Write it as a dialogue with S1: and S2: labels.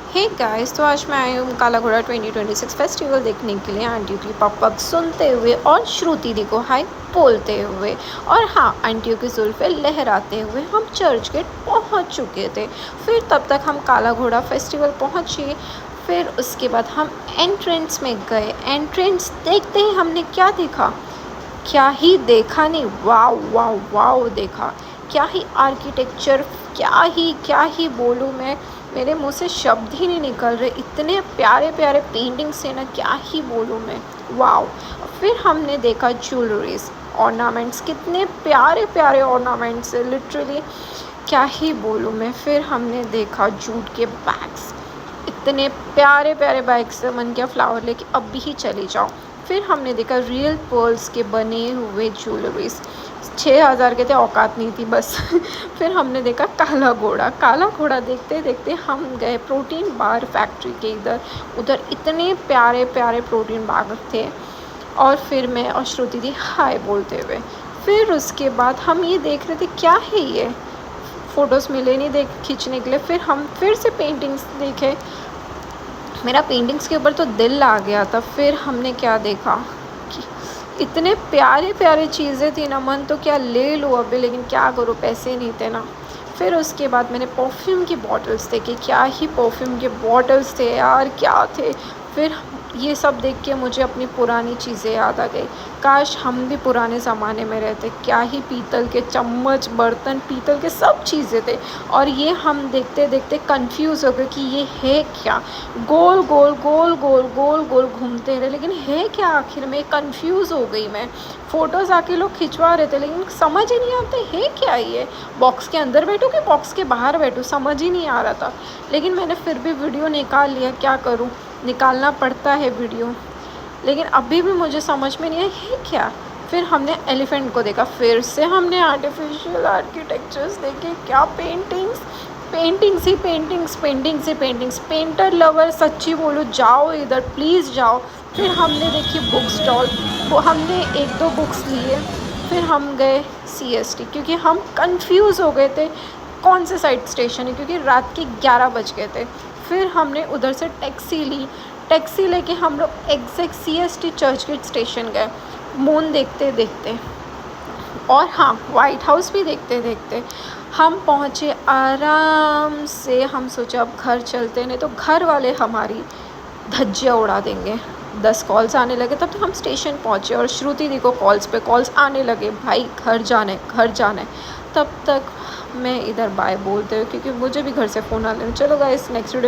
S1: Hey guys, तो आज मैं आई हूँ काला घोड़ा 2026 फेस्टिवल देखने के लिए आंटियों की पक सुनते हुए और श्रुति दी को हाई बोलते हुए। और हाँ, आंटियों की जुल्फ़े लहराते हुए हम चर्च गेट पहुँच चुके थे। फिर तब तक हम काला घोड़ा फेस्टिवल पहुँचे। फिर उसके बाद हम एंट्रेंस में गए। एंट्रेंस देखते ही हमने क्या देखा, क्या ही देखा नहीं, वाव वाव वाव देखा। क्या ही आर्किटेक्चर, क्या ही बोलूँ मैं, मेरे मुंह से शब्द ही नहीं निकल रहे। इतने प्यारे प्यारे पेंटिंग्स है ना, क्या ही बोलूँ मैं, वाव। फिर हमने देखा ज्वेलरीज, ऑर्नामेंट्स, कितने प्यारे प्यारे ऑर्नामेंट्स है लिटरली, क्या ही बोलूँ मैं। फिर हमने देखा जूट के बैग्स, इतने प्यारे प्यारे बैग्स से मन किया फ्लावर लेके अभी ही चली जाओ। फिर हमने देखा रियल पर्ल्स के बने हुए ज्वेलरीज, 6,000 के थे, औकात नहीं थी बस। फिर हमने देखा काला घोड़ा देखते देखते हम गए प्रोटीन बार फैक्ट्री के उधर इतने प्यारे प्यारे प्रोटीन बार थे। और फिर मैं और श्रुति दी हाय बोलते हुए। फिर उसके बाद हम ये देख रहे थे क्या है ये, फ़ोटोज़ मिले नहीं देख खींचने के लिए। फिर हम फिर से पेंटिंग्स देखे, मेरा पेंटिंग्स के ऊपर तो दिल आ गया था। फिर हमने क्या देखा कि इतने प्यारे प्यारे चीज़ें थी ना, मन तो क्या ले लो अभी, लेकिन क्या करो, पैसे नहीं थे ना। फिर उसके बाद मैंने परफ्यूम की बॉटल्स देखे, क्या ही परफ्यूम के बॉटल्स थे यार, क्या थे। फिर ये सब देख के मुझे अपनी पुरानी चीज़ें याद आ गई, काश हम भी पुराने ज़माने में रहते। क्या ही पीतल के चम्मच, बर्तन, पीतल के सब चीज़ें थे। और ये हम देखते देखते कंफ्यूज हो गए कि ये है क्या, गोल गोल गोल गोल गोल गोल घूमते रहे, लेकिन है क्या आखिर में, कंफ्यूज हो गई मैं। फ़ोटोज़ आके लोग खिंचवा रहे थे, लेकिन समझ ही नहीं आते है क्या ये, बॉक्स के अंदर बैठूँ कि बॉक्स के बाहर बैठूँ, समझ ही नहीं आ रहा था। लेकिन मैंने फिर भी वीडियो निकाल लिया, क्या करूँ, निकालना पड़ता है वीडियो। लेकिन अभी भी मुझे समझ में नहीं आया है क्या। फिर हमने एलिफेंट को देखा, फिर से हमने आर्टिफिशियल आर्किटेक्चर्स देखे, क्या पेंटिंग्स, पेंटिंग्स ही पेंटिंग्स, पेंटिंग्स ही पेंटिंग्स। पेंटर लवर सच्ची बोलो, जाओ इधर प्लीज़ जाओ। फिर हमने देखी बुक स्टॉल, वो हमने 1-2 बुक्स लिए। फिर हम गए CST, क्योंकि हम कंफ्यूज हो गए थे कौन से साइड स्टेशन है, क्योंकि रात के 11 बज गए थे। फिर हमने उधर से टैक्सी ली, टैक्सी लेके हम लोग exact CST Churchgate station moon, मून देखते देखते। और हाँ, वाइट हाउस भी देखते देखते हम पहुँचे आराम से। हम सोचा अब घर चलते, नहीं तो घर वाले हमारी धज्जियाँ उड़ा देंगे। 10 कॉल्स आने लगे, तब तक हम स्टेशन पहुँचे और श्रुति दी को कॉल्स पे कॉल्स आने लगे, भाई घर जाना है, घर जाना है। तब तक मैं इधर बाय बोलते हुए, क्योंकि मुझे भी घर से फ़ोन आ रहे हैं। चलो गाइस, नेक्स्ट वीडियो